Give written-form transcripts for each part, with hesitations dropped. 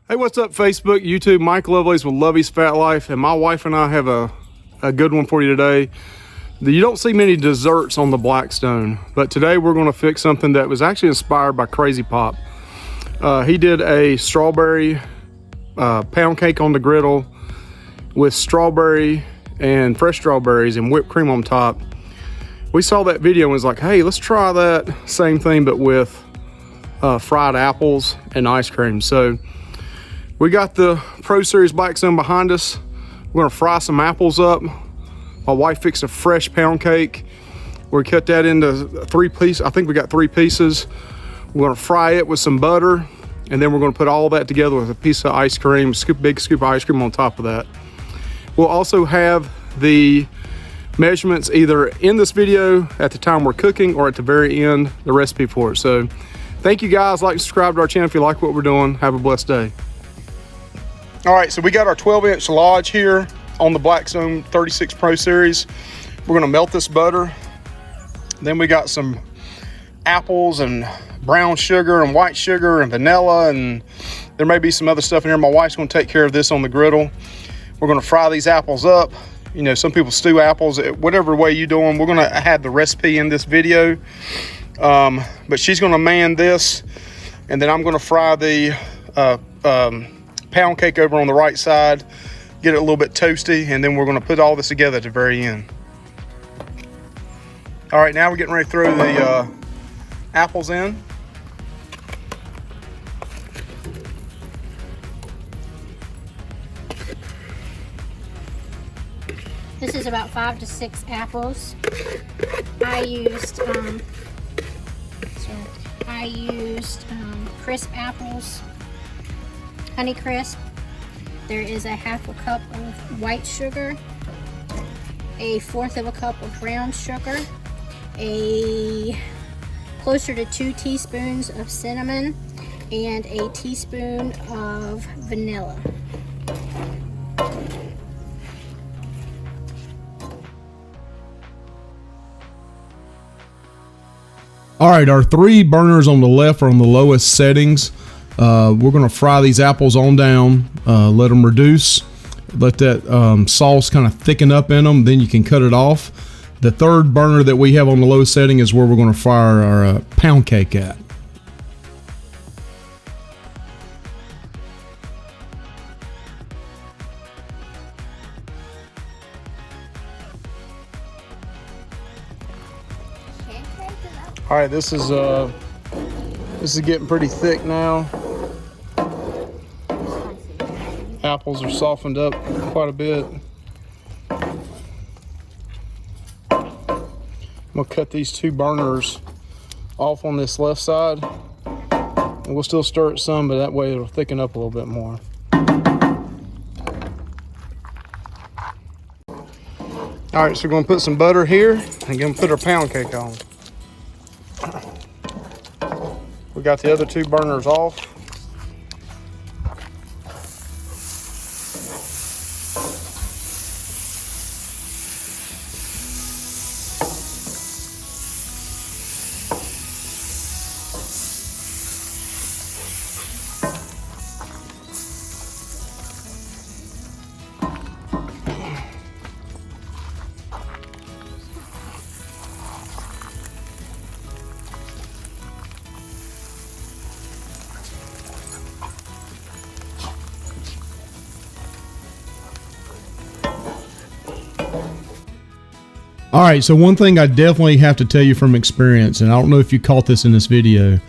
Hey, what's up, Facebook, YouTube? Mike Lovelace with Lovey's Fat Life, and my wife and I have a good one for you today. You don't see many desserts on the Blackstone, but today we're going to fix something that was actually inspired by Crazy Pop. He did a strawberry pound cake on the griddle with strawberry and fresh strawberries and whipped cream on top. We saw that video and was like, hey, let's try that same thing but with fried apples and ice cream. So we got the Pro Series Blackstone behind us. We're gonna fry some apples up. My wife fixed a fresh pound cake. We cut that into 3 pieces. I think we got 3 pieces. We're gonna fry it with some butter, and then we're gonna put all that together with a piece of ice cream, big scoop of ice cream on top of that. We'll also have the measurements either in this video at the time we're cooking or at the very end, the recipe for it. So thank you guys. Like and subscribe to our channel if you like what we're doing. Have a blessed day. All right, so we got our 12-inch lodge here on the Blackstone 36 Pro Series. We're gonna melt this butter. Then we got some apples and brown sugar and white sugar and vanilla, and there may be some other stuff in here. My wife's gonna take care of this on the griddle. We're gonna fry these apples up. You know, some people stew apples. Whatever way you do them, we're gonna have the recipe in this video. But she's gonna man this, and then I'm gonna fry the pound cake over on the right side, get it a little bit toasty, and then we're going to put all this together at the very end. All right, now we're getting ready to throw the apples in. This is about 5 to 6 apples. I used crisp apples, Honey Crisp. There is a 1/2 cup of white sugar, a 1/4 of a cup of brown sugar, closer to 2 teaspoons of cinnamon, and a teaspoon of vanilla. All right, our 3 burners on the left are on the lowest settings. We're gonna fry these apples on down, let them reduce, let that sauce kind of thicken up in them, then you can cut it off. The 3rd burner that we have on the low setting is where we're gonna fry our pound cake at. All right, this is getting pretty thick now. Apples are softened up quite a bit. I'm gonna cut these 2 burners off on this left side, and we'll still stir it some, but that way it'll thicken up a little bit more. All right, so we're gonna put some butter here and gonna put our pound cake on. We got the other 2 burners off. All right, so one thing I definitely have to tell you from experience, and I don't know if you caught this in this video,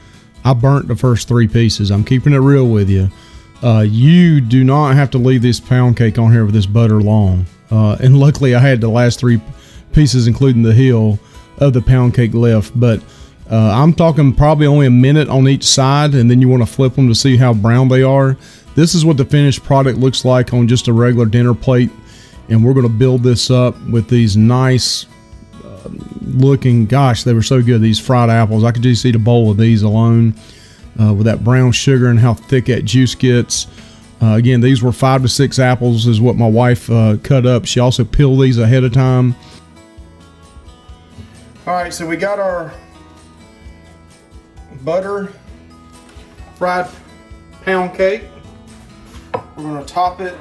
I burnt the first 3 pieces. I'm keeping it real with you. You do not have to leave this pound cake on here with this butter long. And luckily I had the last 3 pieces, including the heel of the pound cake left. But I'm talking probably only a minute on each side, and then you want to flip them to see how brown they are. This is what the finished product looks like on just a regular dinner plate. And we're going to build this up with these nice looking, gosh, they were so good, these fried apples. I could just eat a bowl of these alone with that brown sugar and how thick that juice gets. Again, these were 5 to 6 apples is what my wife cut up. She also peeled these ahead of time. All right, so we got our butter fried pound cake. We're gonna top it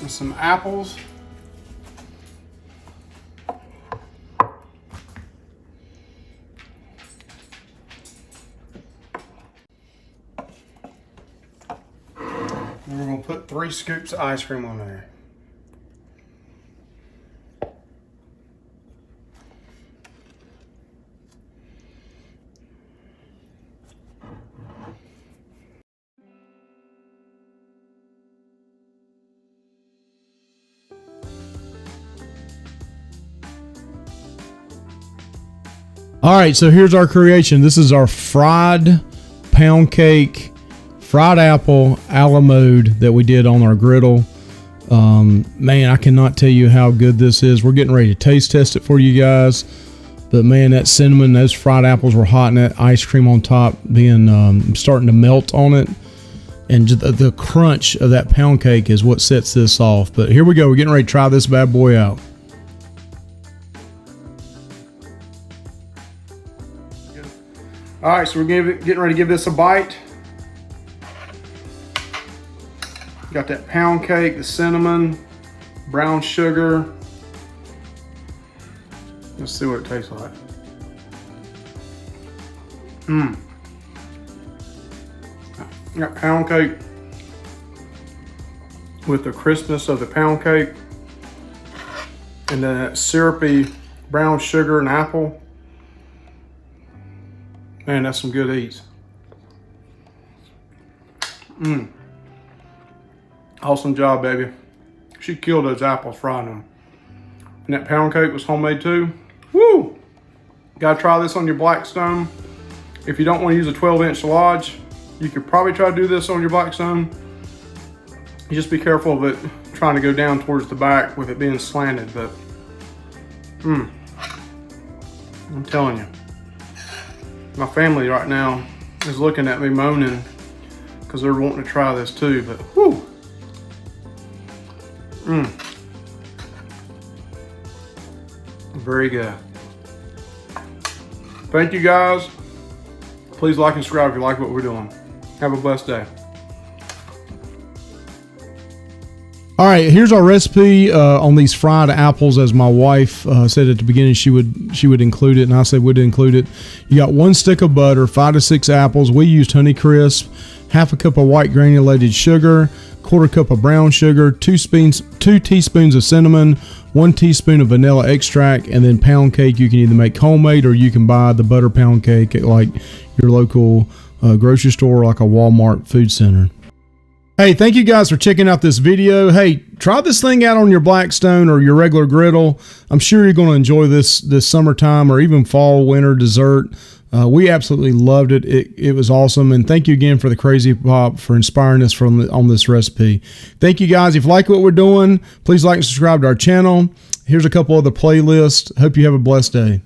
with some apples. And we're gonna put 3 scoops of ice cream on there. All right, so here's our creation. This is our fried pound cake, fried apple a la mode that we did on our griddle. Man, I cannot tell you how good this is. We're getting ready to taste test it for you guys. But man, that cinnamon, those fried apples were hot, and that ice cream on top being starting to melt on it. And just the crunch of that pound cake is what sets this off. But here we go. We're getting ready to try this bad boy out. All right, so we're getting ready to give this a bite. Got that pound cake, the cinnamon, brown sugar. Let's see what it tastes like. Got pound cake with the crispness of the pound cake, and then that syrupy brown sugar and apple. Man, that's some good eats. Awesome job, baby. She killed those apples frying them. And that pound cake was homemade too. Woo! Gotta try this on your Blackstone. If you don't want to use a 12-inch lodge, you could probably try to do this on your Blackstone. You just be careful of it trying to go down towards the back with it being slanted, but I'm telling you. My family right now is looking at me moaning because they're wanting to try this too, but whoo. Very good. Thank you guys. Please like and subscribe if you like what we're doing. Have a blessed day. All right, here's our recipe on these fried apples. As my wife said at the beginning, she would include it, and I said we'd include it. You got 1 stick of butter, 5 to 6 apples. We used Honey Crisp, half a cup of white granulated sugar, 1/4 cup of brown sugar, 2 teaspoons of cinnamon, 1 teaspoon of vanilla extract, and then pound cake. You can either make homemade or you can buy the butter pound cake at like your local grocery store, like a Walmart food center. Hey, thank you guys for checking out this video. Hey, try this thing out on your Blackstone or your regular griddle. I'm sure you're going to enjoy this summertime or even fall, winter dessert. We absolutely loved it. It was awesome. And thank you again for the Crazy Pop for inspiring us on this recipe. Thank you guys. If you like what we're doing, please like and subscribe to our channel. Here's a couple other playlists. Hope you have a blessed day.